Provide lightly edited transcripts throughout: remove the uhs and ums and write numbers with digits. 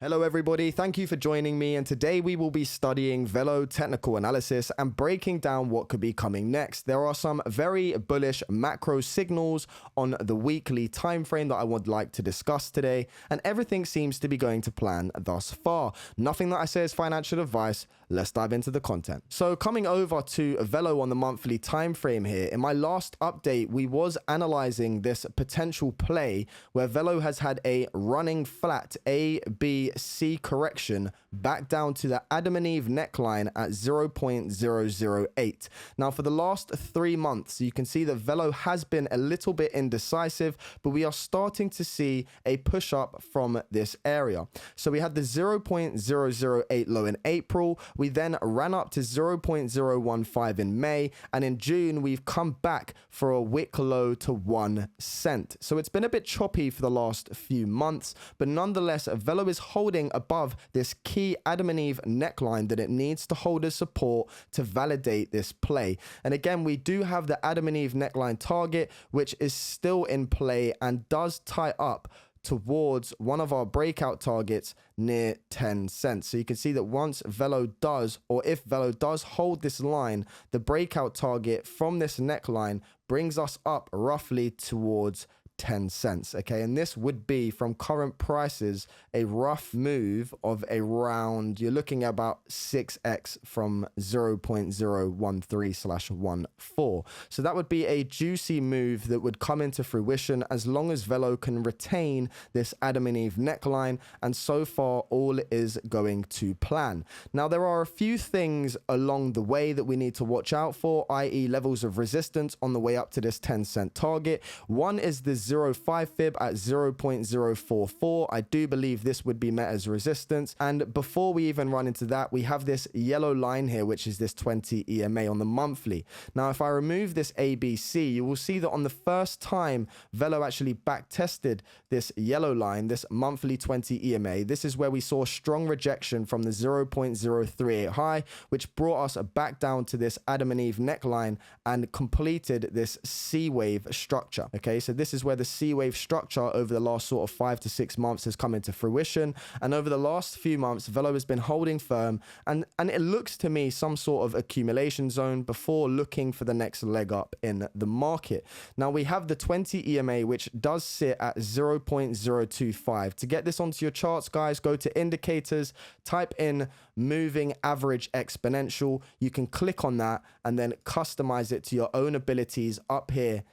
Hello everybody, thank you for joining me, and today we will be studying Velo technical analysis and breaking down what could be coming next. There are some very bullish macro signals on the weekly time frame that I would like to discuss today, and everything seems to be going to plan thus far. Nothing that I say is financial advice. Let's dive into the content. So coming over to Velo on the monthly time frame here, in my last update we was analyzing this potential play where Velo has had a running flat A, B, C correction back down to the Adam and Eve neckline at 0.008. Now for the last 3 months you can see that Velo has been a little bit indecisive, but we are starting to see a push up from this area. So we had the 0.008 low in April, we then ran up to 0.015 in May, and in June we've come back for a wick low to 1 cent. So it's been a bit choppy for the last few months, but nonetheless Velo is holding above this key Adam and Eve neckline that it needs to hold as support to validate this play. And again, we do have the Adam and Eve neckline target, which is still in play and does tie up towards one of our breakout targets near 10 cents. So you can see that once Velo does, or if Velo does hold this line, the breakout target from this neckline brings us up roughly towards 10 cents. Okay, and this would be from current prices a rough move of around, you're looking at about 6x from 0.013/14. So that would be a juicy move that would come into fruition as long as Velo can retain this Adam and Eve neckline, and so far all is going to plan. Now there are a few things along the way that we need to watch out for, i.e. levels of resistance on the way up to this 10 cent target. One is the 0.5 fib at 0.044. I do believe this would be met as resistance. And before we even run into that, we have this yellow line here, which is this 20 EMA on the monthly. Now, if I remove this ABC, you will see that on the first time Velo actually back tested this yellow line, this monthly 20 EMA, this is where we saw strong rejection from the 0.038 high, which brought us back down to this Adam and Eve neckline and completed this C wave structure. Okay, so this is where the C wave structure over the last sort of 5 to 6 months has come into fruition, and over the last few months Velo has been holding firm, and it looks to me some sort of accumulation zone before looking for the next leg up in the market. Now we have the 20 EMA, which does sit at 0.025. To get this onto your charts, guys, go to indicators, type in moving average exponential. You can click on that and then customize it to your own abilities up here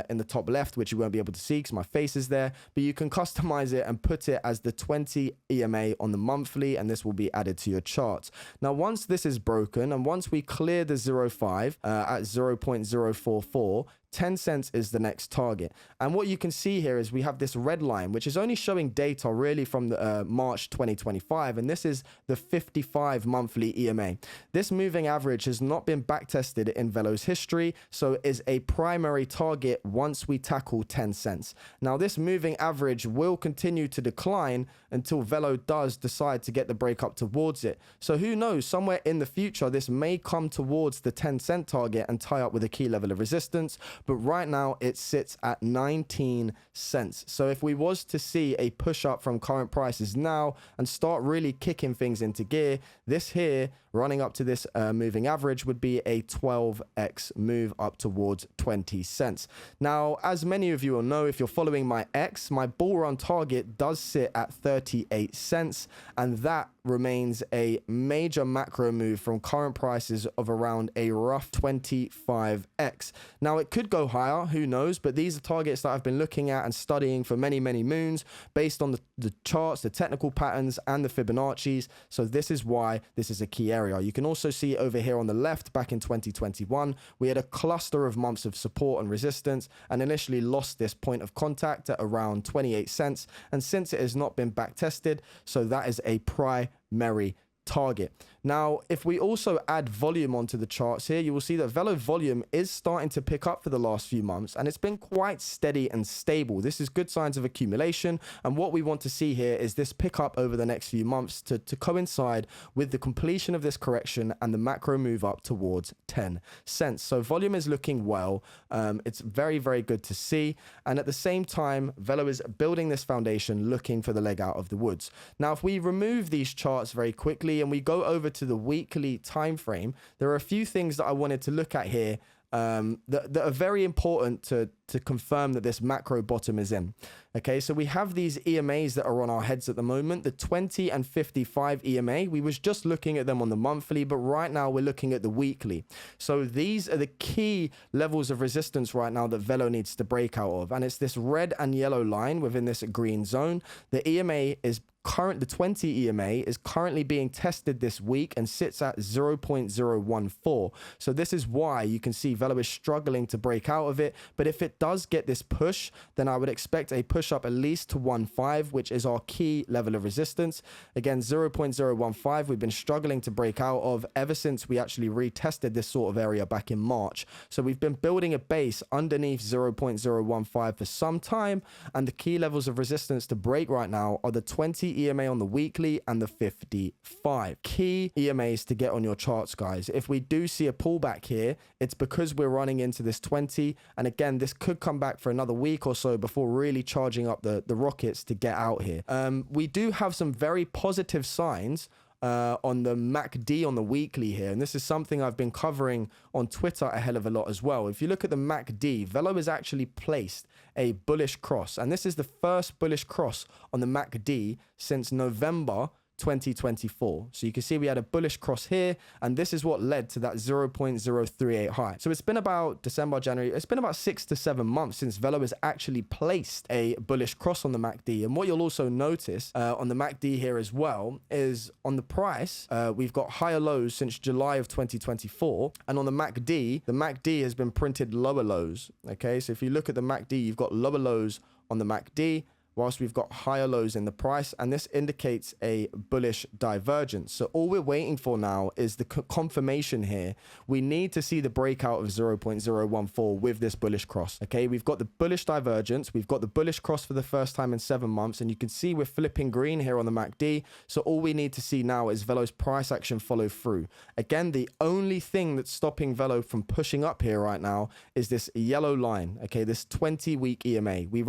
in the top left, which you won't be able to see because my face is there, but you can customize it and put it as the 20 EMA on the monthly, and this will be added to your charts. Now once this is broken and once we clear the 0.5 at 0.044, 10 cents is the next target. And what you can see here is we have this red line, which is only showing data really from the March 2025, and this is the 55 monthly EMA. This moving average has not been back tested in Velo's history, so it is a primary target once we tackle 10 cents. Now this moving average will continue to decline until Velo does decide to get the break up towards it. So who knows, somewhere in the future this may come towards the 10 cent target and tie up with a key level of resistance, but right now it sits at 19 cents. So if we was to see a push up from current prices now and start really kicking things into gear, this here running up to this moving average would be a 12x move up towards 20 cents. Now, as many of you will know, if you're following my X, my bull run target does sit at 38 cents, and that remains a major macro move from current prices of around a rough 25x. Now it could go higher, who knows, but these are targets that I've been looking at and studying for many moons based on the charts, the technical patterns and the Fibonacci's. So this is why this is a key area. You can also see over here on the left, back in 2021 we had a cluster of months of support and resistance and initially lost this point of contact at around 28 cents, and since it has not been back tested, so that is a primary target. Now, if we also add volume onto the charts here, you will see that Velo volume is starting to pick up for the last few months, and it's been quite steady and stable. This is good signs of accumulation, and what we want to see here is this pick up over the next few months to coincide with the completion of this correction and the macro move up towards 10 cents. So volume is looking well. It's very, very good to see, and at the same time, Velo is building this foundation, looking for the leg out of the woods. Now, if we remove these charts very quickly and we go over to the weekly time frame, there are a few things that I wanted to look at here that are very important to confirm that this macro bottom is in. Okay, so we have these EMAs that are on our heads at the moment, the 20 and 55 EMA. We was just looking at them on the monthly, but right now we're looking at the weekly. So these are the key levels of resistance right now that Velo needs to break out of, and it's this red and yellow line within this green zone. The EMA is the 20 EMA is currently being tested this week and sits at 0.014. So this is why you can see Velo is struggling to break out of it. But if it does get this push, then I would expect a push up at least to 1.5, which is our key level of resistance. Again, 0.015, we've been struggling to break out of ever since we actually retested this sort of area back in March. So we've been building a base underneath 0.015 for some time. And the key levels of resistance to break right now are the 20 EMA on the weekly and the 55. Key EMAs to get on your charts, guys. If we do see a pullback here, it's because we're running into this 20. And again, this could come back for another week or so before really charging up the rockets to get out here. We do have some very positive signs on the MACD on the weekly here, and this is something I've been covering on Twitter a hell of a lot as well. If you look at the MACD, Velo has actually placed a bullish cross, and this is the first bullish cross on the MACD since November 2024. So you can see we had a bullish cross here, and this is what led to that 0.038 high. So it's been about December, January, it's been about 6 to 7 months since Velo has actually placed a bullish cross on the MACD. And what you'll also notice on the MACD here as well is on the price, we've got higher lows since July of 2024. And on the MACD has been printed lower lows. Okay, so if you look at the MACD, you've got lower lows on the MACD, whilst we've got higher lows in the price, and this indicates a bullish divergence. So all we're waiting for now is the confirmation here. We need to see the breakout of 0.014 with this bullish cross. Okay, we've got the bullish divergence, we've got the bullish cross for the first time in 7 months, and you can see we're flipping green here on the MACD. So all we need to see now is Velo's price action follow through. Again, the only thing that's stopping Velo from pushing up here right now is this yellow line. Okay, this 20-week EMA. We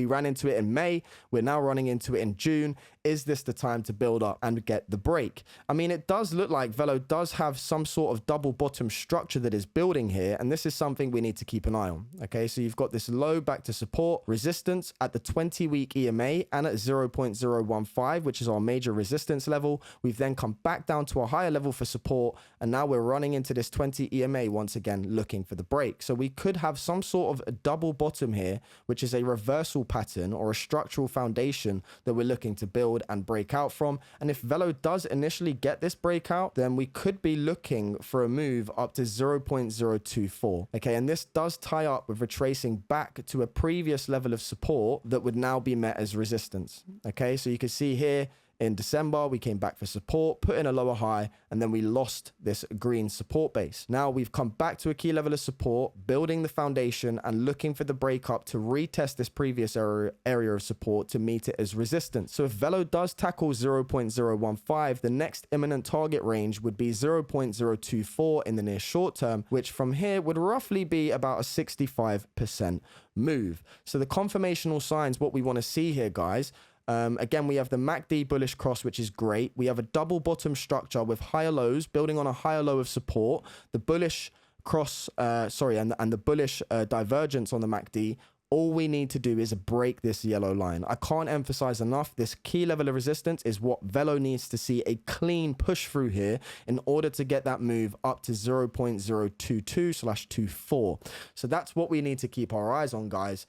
ran into it in May. We're now running into it in June. Is this the time to build up and get the break? I mean, it does look like Velo does have some sort of double bottom structure that is building here, and this is something we need to keep an eye on. Okay, so you've got this low back to support resistance at the 20-week EMA and at 0.015, which is our major resistance level. We've then come back down to a higher level for support, and now we're running into this 20 EMA once again, looking for the break. So we could have some sort of a double bottom here, which is a reversal pattern or a structural foundation that we're looking to build and break out from. And if Velo does initially get this breakout, then we could be looking for a move up to 0.024. Okay, and this does tie up with retracing back to a previous level of support that would now be met as resistance. Okay, so you can see here in December, we came back for support, put in a lower high, and then we lost this green support base. Now we've come back to a key level of support, building the foundation and looking for the breakup to retest this previous area of support to meet it as resistance. So if Velo does tackle 0.015, the next imminent target range would be 0.024 in the near short term, which from here would roughly be about a 65% move. So the confirmational signs, what we want to see here, guys, again, we have the MACD bullish cross, which is great. We have a double bottom structure with higher lows, building on a higher low of support. The bullish cross, and the bullish divergence on the MACD. All we need to do is break this yellow line. I can't emphasize enough, this key level of resistance is what Velo needs to see a clean push through here in order to get that move up to 0.022/24. So that's what we need to keep our eyes on, guys,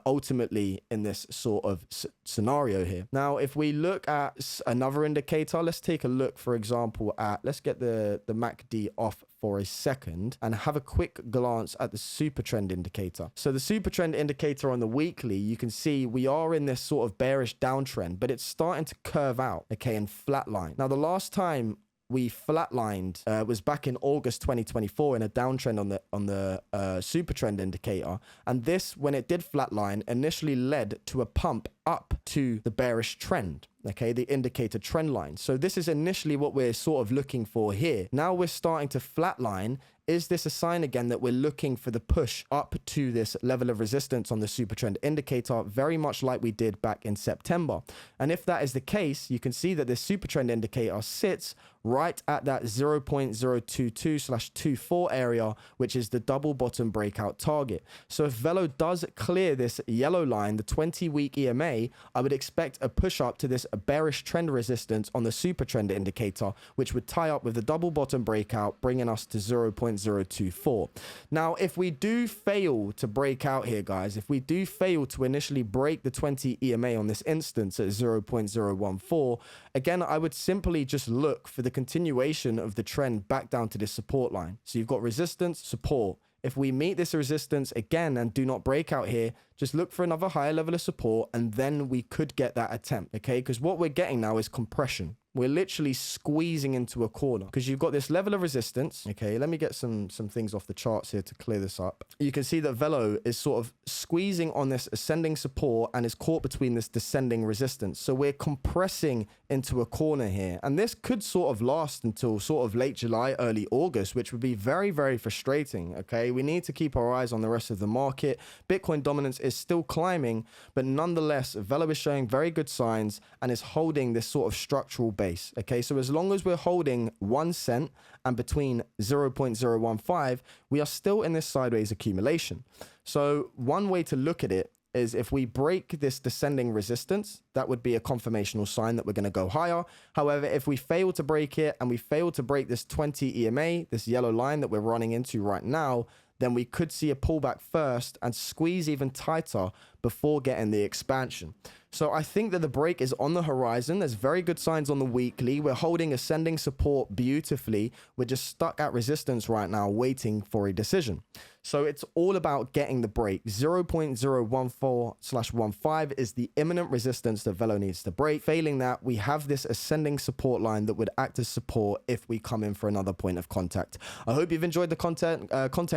ultimately in this sort of scenario here. Now, if we look at another indicator, let's take a look, for example, let's get the MACD off for a second and have a quick glance at the super trend indicator. So the super trend indicator on the weekly, you can see we are in this sort of bearish downtrend, but it's starting to curve out, okay, and flatline. Now, the last time we flatlined was back in August 2024 in a downtrend on the super trend indicator, and this, when it did flatline, initially led to a pump up to the bearish trend, okay, the indicator trend line. So this is initially what we're sort of looking for here. Now we're starting to flatline. Is this a sign again that we're looking for the push up to this level of resistance on the super trend indicator, very much like we did back in September? And if that is the case, you can see that this super trend indicator sits right at that 0.022/24 area, which is the double bottom breakout target. So if Velo does clear this yellow line, the 20-week EMA, I would expect a push up to this bearish trend resistance on the super trend indicator, which would tie up with the double bottom breakout, bringing us to 0.024. Now, if we do fail to break out here, guys, if we do fail to initially break the 20 EMA on this instance at 0.014, again, I would simply just look for the continuation of the trend back down to this support line. So you've got resistance, support. If we meet this resistance again and do not break out here, just look for another higher level of support, and then we could get that attempt, okay? Because what we're getting now is compression. We're literally squeezing into a corner because you've got this level of resistance. Okay, let me get some things off the charts here to clear this up. You can see that Velo is sort of squeezing on this ascending support and is caught between this descending resistance. So we're compressing into a corner here. And this could sort of last until sort of late July, early August, which would be very, very frustrating. Okay, we need to keep our eyes on the rest of the market. Bitcoin dominance is still climbing, but nonetheless, Velo is showing very good signs and is holding this sort of structural base. Okay, so as long as we're holding 1 cent and between 0.015, we are still in this sideways accumulation. So one way to look at it is if we break this descending resistance, that would be a confirmational sign that we're going to go higher. However, if we fail to break it and we fail to break this 20 EMA, this yellow line that we're running into right now, then we could see a pullback first and squeeze even tighter before getting the expansion. So I think that the break is on the horizon. There's very good signs on the weekly. We're holding ascending support beautifully. We're just stuck at resistance right now, waiting for a decision. So it's all about getting the break. 0.014/15 is the imminent resistance that Velo needs to break. Failing that, we have this ascending support line that would act as support if we come in for another point of contact. I hope you've enjoyed the content,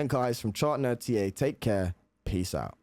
guys, from Velo TA. Take care. Peace out.